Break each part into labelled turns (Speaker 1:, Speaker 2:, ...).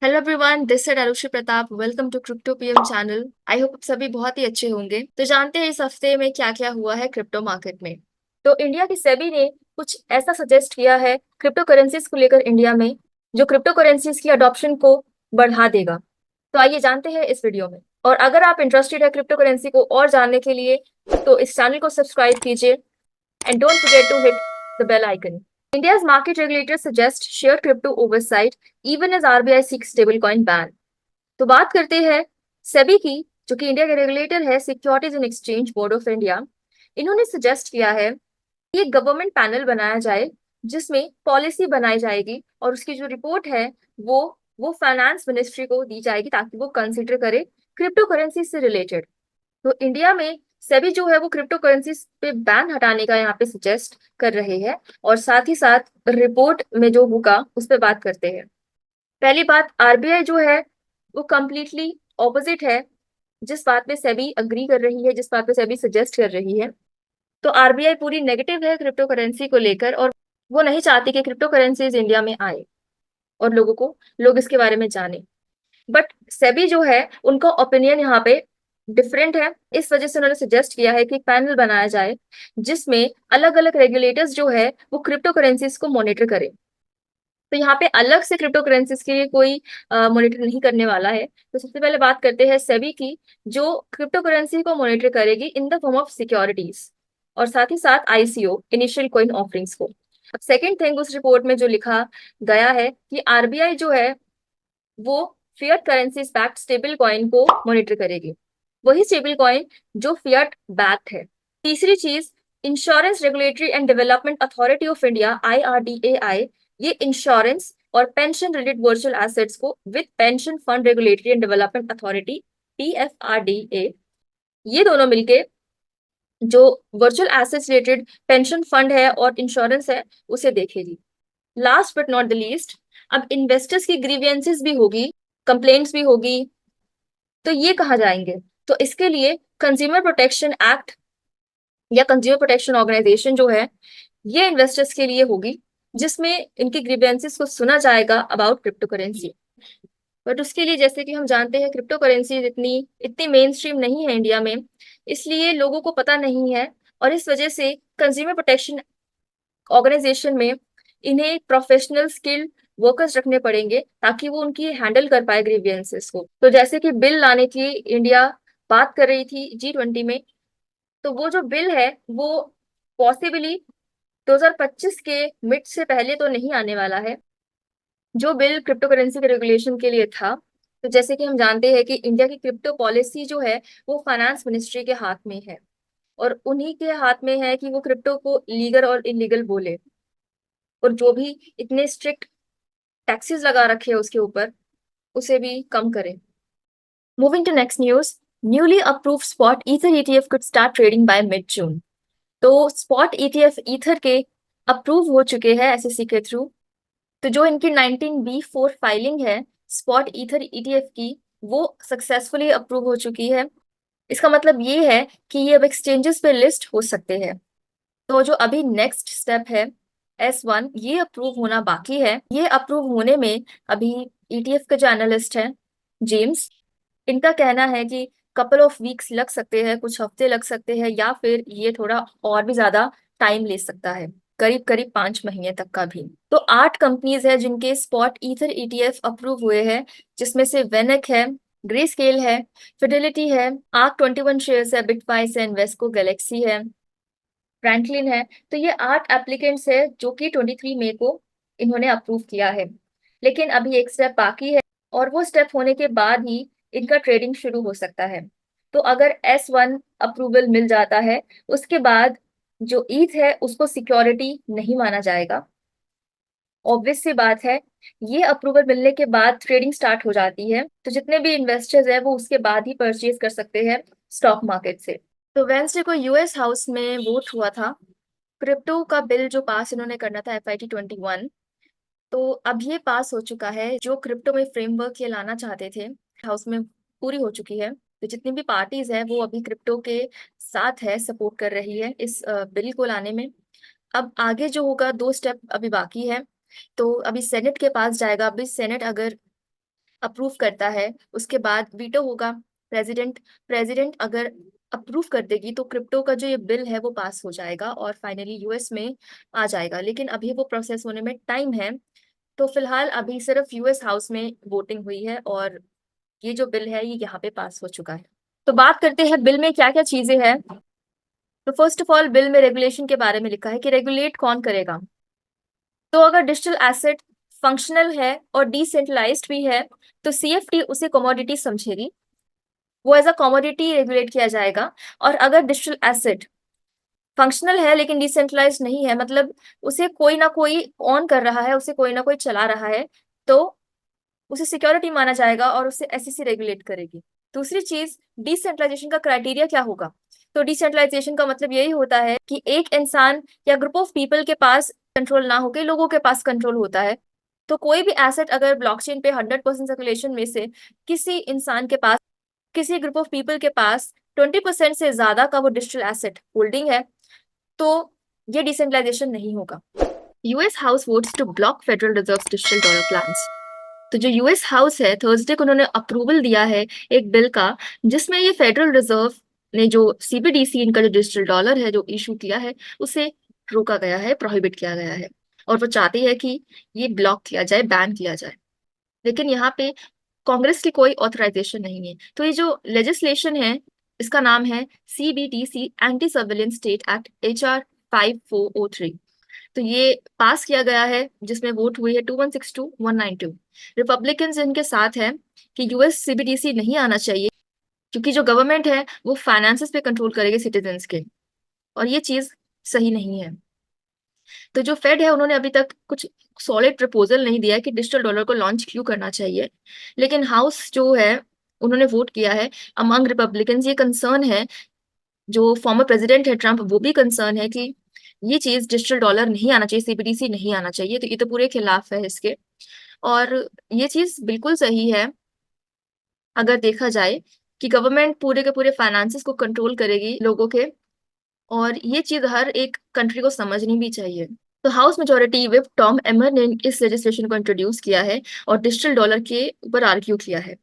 Speaker 1: Hello everyone, this is Arushi Pratap. Welcome to crypto PM channel. I hope आप सभी बहुत ही अच्छे होंगे। तो जानते हैं इस हफ्ते में क्या क्या हुआ है क्रिप्टो मार्केट में। तो इंडिया की सेबी ने कुछ ऐसा सजेस्ट किया है क्रिप्टो करेंसीज को लेकर इंडिया में, जो क्रिप्टो करेंसीज की अडॉप्शन को बढ़ा देगा। तो आइए जानते हैं इस वीडियो में। और अगर आप इंटरेस्टेड है क्रिप्टो करेंसी को और जानने के लिए, तो इस चैनल को सब्सक्राइब कीजिए and don't forget to hit the bell icon. India's market regulators suggest shared crypto oversight even as RBI seeks stablecoin ban. तो बात करते हैं सेबी की, जो कि इंडिया के रेगुलेटर है, securities and exchange board of India. इन्होंने सजेस्ट किया है कि एक गवर्नमेंट पैनल बनाया जाए जिसमें पॉलिसी बनाई जाएगी और उसकी जो रिपोर्ट है वो वो फाइनेंस मिनिस्ट्री को दी जाएगी ताकि वो कंसिडर करे क्रिप्टो करेंसी से रिलेटेड। तो इंडिया में सेबी जो है वो क्रिप्टो करेंसी पे बैन हटाने का यहाँ पे सजेस्ट कर रहे हैं। और साथ ही साथ रिपोर्ट में जो होगा उस पर बात करते हैं। पहली बात, आरबीआई जो है वो कम्प्लीटली ऑपोजिट है। जिस बात पे सेबी अग्री कर रही है, जिस बात पे सेबी सजेस्ट कर रही है, तो आरबीआई पूरी नेगेटिव है क्रिप्टो करेंसी को लेकर। और वो नहीं चाहती कि क्रिप्टो करेंसीज इंडिया में आए और लोग इसके बारे में जाने। बट सेबी जो है उनका ओपिनियन यहाँ पे डिफरेंट है। इस वजह से उन्होंने सजेस्ट किया है कि एक पैनल बनाया जाए जिसमें अलग अलग रेगुलेटर्स जो है वो क्रिप्टो करेंसीज को मॉनिटर करे। तो यहाँ पे अलग से क्रिप्टो करेंसीज के लिए कोई मॉनिटर नहीं करने वाला है। तो सबसे पहले बात करते हैं सेबी की, जो क्रिप्टो करेंसी को मॉनिटर करेगी in the form of securities और साथ ही साथ आईसीओ, इनिशियल कॉइन ऑफरिंग्स को। अब सेकेंड थिंग, उस रिपोर्ट में जो लिखा गया है कि आरबीआई जो है वो fiat currency backed stable coin को मॉनिटर करेगी, वही स्टेबल कॉइन जो फिएट बैक्ड है। तीसरी चीज, insurance regulatory and development authority of India IRDAI, ये इंश्योरेंस और पेंशन रिलेटेड वर्चुअल एसेट्स को with pension fund regulatory and development authority PFRDA, ये दोनों मिलके जो virtual assets related pension fund है और इंश्योरेंस है उसे देखेगी। Last but not the least, अब इन्वेस्टर्स की ग्रीवियंसेस भी होगी, कंप्लेंट्स भी होगी। तो ये कहाँ जाएंगे? तो इसके लिए कंज्यूमर प्रोटेक्शन एक्ट या कंज्यूमर प्रोटेक्शन ऑर्गेनाइजेशन जो है, ये इन्वेस्टर्स के लिए होगी, जिसमें इनकी ग्रीवियंसेस को सुना जाएगा अबाउट क्रिप्टो करेंसी। बट उसके लिए, जैसे कि हम जानते हैं, क्रिप्टो करेंसी इतनी इतनी मेन स्ट्रीम नहीं है इंडिया में, इसलिए लोगों को पता नहीं है। और इस वजह से कंज्यूमर प्रोटेक्शन ऑर्गेनाइजेशन में इन्हें प्रोफेशनल स्किल्ड वर्कर्स रखने पड़ेंगे ताकि वो उनकी हैंडल कर पाए ग्रीवियंसेस को। तो जैसे कि बिल लाने की इंडिया बात कर रही थी G20 में, तो वो जो बिल है वो पॉसिबली 2025 के मिड से पहले तो नहीं आने वाला है, जो बिल क्रिप्टो करेंसी के रेगुलेशन के लिए था। तो जैसे कि हम जानते हैं कि इंडिया की क्रिप्टो पॉलिसी जो है वो फाइनेंस मिनिस्ट्री के हाथ में है, और उन्हीं के हाथ में है कि वो क्रिप्टो को लीगल और इलीगल बोले, और जो भी इतने स्ट्रिक्ट टैक्सेस लगा रखे हैं उसके ऊपर, उसे भी कम करें। Moving to next news, newly approved spot ether ETF could start trading by mid June। तो स्पॉट ETF ईथर के अप्रूव हो चुके हैं SEC के थ्रू। तो जो इनकी 19B4 फाइलिंग है स्पॉट ईथर ETF की, वो सक्सेसफुली अप्रूव हो चुकी है। इसका मतलब ये है कि ये अब एक्सचेंजेस पे लिस्ट हो सकते हैं। तो जो अभी नेक्स्ट स्टेप है S1, ये अप्रूव होना बाकी है। ये अप्रूव होने में अभी ETF के जो एनालिस्ट हैं, जेम्स, इनका कहना है कि कपल ऑफ वीक्स लग सकते हैं, कुछ हफ्ते लग सकते हैं, या फिर ये थोड़ा और भी ज्यादा टाइम ले सकता है, करीब करीब 5 महीने तक का भी। तो 8 कंपनीज है जिनके स्पॉट ईथर ETF अप्रूव हुए हैं, जिसमें से वेनेक है, ग्रे स्केल है, फिडेलिटी है, ARK 21 शेयर्स है, बिटवाइस है, इन्वेस्को गैलेक्सी है, फ्रैंकलिन है। तो ये 8 एप्लीकेंट्स है जो कि 23 मई को इन्होंने अप्रूव किया है। लेकिन अभी एक स्टेप बाकी है, और वो स्टेप होने के बाद ही इनका ट्रेडिंग शुरू हो सकता है। तो अगर S1 अप्रूवल मिल जाता है, उसके बाद जो ईथ है उसको सिक्योरिटी नहीं माना जाएगा। ऑब्वियस सी बात है, ये अप्रूवल मिलने के बाद ट्रेडिंग स्टार्ट हो जाती है, तो जितने भी इन्वेस्टर्स हैं वो उसके बाद ही परचेज कर सकते हैं स्टॉक मार्केट से। तो वेंसडे को US हाउस में वोट हुआ था क्रिप्टो का बिल जो पास इन्होंने करना था, FIT 21। तो अब ये पास हो चुका है। जो क्रिप्टो में फ्रेमवर्क ये लाना चाहते थे, हाउस में पूरी हो चुकी है। तो जितनी भी पार्टीज है वो अभी क्रिप्टो के साथ है, सपोर्ट कर रही है इस बिल को लाने में। अब आगे जो होगा, 2 स्टेप अभी बाकी है। तो अभी सेनेट के पास जाएगा। अभी सेनेट अगर अप्रूव करता है, उसके बाद वीटो होगा। प्रेसिडेंट प्रेसिडेंट अगर अप्रूव कर देगी तो क्रिप्टो का जो ये बिल है वो पास हो जाएगा और फाइनली यूएस में आ जाएगा, लेकिन अभी वो प्रोसेस होने में टाइम है। तो फिलहाल अभी सिर्फ यूएस हाउस में वोटिंग हुई है और ये जो बिल है ये यहाँ पे पास हो चुका है। तो बात करते हैं बिल में क्या क्या चीजें हैं। तो फर्स्ट ऑफ ऑल बिल में रेगुलेशन के बारे में लिखा है कि रेगुलेट कौन करेगा। तो अगर डिजिटल एसेट फंक्शनल है और डिसेंट्रलाइज्ड भी है तो सीएफटी उसे कमोडिटी समझेगी, वो एज अ कमोडिटी रेगुलेट किया जाएगा। और अगर डिजिटल एसेट फंक्शनल है लेकिन डिसेंट्रलाइज नहीं है, मतलब उसे कोई ना कोई ऑन कर रहा है, उसे कोई ना कोई चला रहा है, तो उसे सिक्योरिटी माना जाएगा और उसे एसईसी रेगुलेट करेगी। दूसरी चीज, डिसेंट्रलाइजेशन का क्राइटेरिया क्या होगा। तो डिसेंट्रलाइजेशन का मतलब यही होता है कि एक इंसान या ग्रुप ऑफ पीपल के पास कंट्रोल ना होकर लोगों के पास कंट्रोल होता है। तो कोई भी एसेट अगर ब्लॉकचेन पे 100% सर्कुलेशन में से किसी इंसान के पास, किसी ग्रुप ऑफ पीपल के पास 20% से ज्यादा का वो डिजिटल एसेट होल्डिंग है, तो ये डिसेंट्रलाइजेशन नहीं होगा। US house votes to block federal reserve digital dollar plans. तो जो यूएस हाउस है थर्सडे को उन्होंने अप्रूवल दिया है एक बिल का, जिसमें ये फेडरल रिजर्व ने जो सीबीडीसी इनका जो डिजिटल डॉलर है जो इशू किया है उसे रोका गया है, प्रोहिबिट किया गया है। और वो चाहती है कि ये ब्लॉक किया जाए, बैन किया जाए। लेकिन यहाँ पे कांग्रेस की कोई ऑथराइजेशन नहीं है। तो ये जो लेजिस्लेशन है इसका नाम है CBDC anti surveillance state act HR 5403। तो ये पास किया गया है जिसमें वोट हुई है 216 टू 192। रिपब्लिकन्स इनके साथ है कि यूएस सीबीडीसी नहीं आना चाहिए क्योंकि जो गवर्नमेंट है वो फाइनेंसेस पे कंट्रोल करेगी सिटीजन्स के, और ये चीज सही नहीं है। तो जो फेड है उन्होंने अभी तक कुछ सॉलिड प्रपोजल नहीं दिया है कि डिजिटल डॉलर को लॉन्च क्यों करना चाहिए, लेकिन हाउस जो है उन्होंने वोट किया है। अमंग रिपब्लिकन्स ये कंसर्न है, जो फॉर्मर प्रेसिडेंट है ट्रम्प वो भी कंसर्न है कि ये चीज डिजिटल डॉलर नहीं आना चाहिए, सीबीडीसी नहीं आना चाहिए। तो ये तो पूरे खिलाफ है इसके। और ये चीज बिल्कुल सही है अगर देखा जाए कि गवर्नमेंट पूरे के पूरे फाइनेंसेस को कंट्रोल करेगी लोगों के, और ये चीज हर एक कंट्री को समझनी भी चाहिए। तो हाउस मेजोरिटी विप टॉम एमर ने इस लेजिस्लेशन को इंट्रोड्यूस किया है और डिजिटल डॉलर के ऊपर आर्ग्यू किया है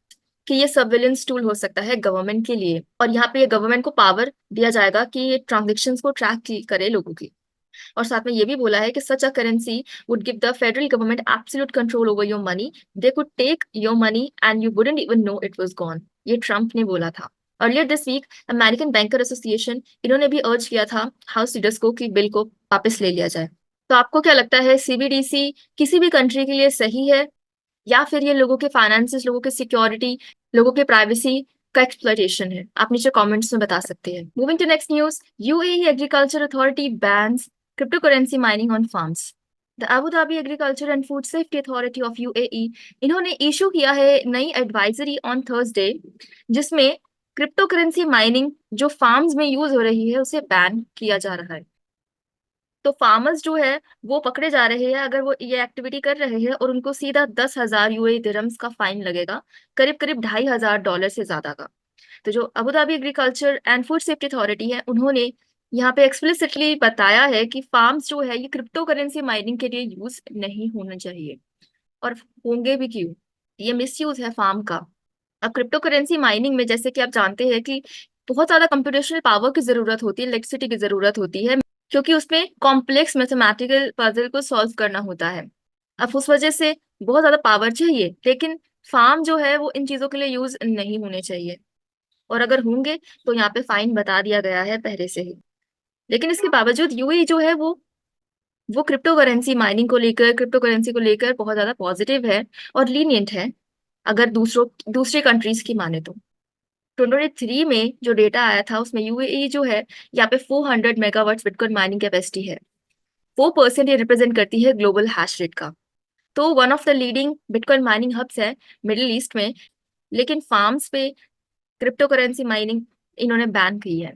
Speaker 1: कि ये सर्विलेंस टूल हो सकता है गवर्नमेंट के लिए, और यहाँ पे गवर्नमेंट को पावर दिया जाएगा कि ये ट्रांजेक्शन को ट्रैक करे लोगों की। और साथ में ये भी बोला है कि such a currency would give the federal government absolute control over your money, they could take your money and you wouldn't even know it was gone. ये ट्रम्प ने बोला था। Earlier this week American banker association इन्होंने भी अर्ज किया था house leaders को कि बिल को वापस ले लिया जाए। तो आपको क्या लगता है, सीबीडीसी किसी भी कंट्री के लिए सही है या फिर ये लोगों के फाइनेंसेस, लोगों के सिक्योरिटी, लोगों के प्राइवेसी का एक्सप्लॉयटेशन है? आप नीचे कमेंट्स में बता सकते हैं। Moving to next news, UAE agriculture authority bans cryptocurrency mining on farms. The Abu Dhabi Agriculture and Food Safety Authority of UAE इन्होंने इशू किया है नई एडवाइजरी ऑन थर्सडे, जिसमें क्रिप्टो करेंसी माइनिंग जो फार्म्स में यूज हो रही है उसे बैन किया जा रहा है। तो फार्मर्स जो है वो पकड़े जा रहे हैं अगर वो ये एक्टिविटी कर रहे हैं, और उनको सीधा 10,000 यूएई दिरहम्स का फाइन लगेगा, करीब करीब $2,500 से ज्यादा का। तो जो Abu Dhabi agriculture and food safety authority है उन्होंने यहाँ पे एक्सप्लिसिटली बताया है कि फार्म्स जो है ये क्रिप्टो करेंसी माइनिंग के लिए यूज नहीं होना चाहिए, और होंगे भी क्यों, ये मिसयूज है फार्म का। अब क्रिप्टो करेंसी माइनिंग में जैसे कि आप जानते हैं कि बहुत ज्यादा कंप्यूटेशनल पावर की जरूरत होती है, इलेक्ट्रिसिटी की जरूरत होती है, क्योंकि उसमें कॉम्प्लेक्स मैथमेटिकल पजल को सॉल्व करना होता है। अब उस वजह से बहुत ज्यादा पावर चाहिए, लेकिन फार्म जो है वो इन चीजों के लिए यूज नहीं होने चाहिए, और अगर होंगे तो यहाँ पे फाइन बता दिया गया है पहले से ही। लेकिन इसके बावजूद यूएई जो है वो क्रिप्टो करेंसी माइनिंग को लेकर, क्रिप्टो करेंसी को लेकर बहुत ज्यादा पॉजिटिव है और लीनियंट है अगर दूसरे कंट्रीज की माने तो। 2023 में जो डेटा आया था उसमें यूएई जो है यहाँ पे 400 मेगावाट बिटकॉइन माइनिंग कैपेसिटी है। 4% ये रिप्रेजेंट करती है ग्लोबल हैश रेट का। तो one of the leading bitcoin mining hubs है मिडिल ईस्ट में, लेकिन फार्म्स पे क्रिप्टो करेंसी माइनिंग इन्होंने बैन की है।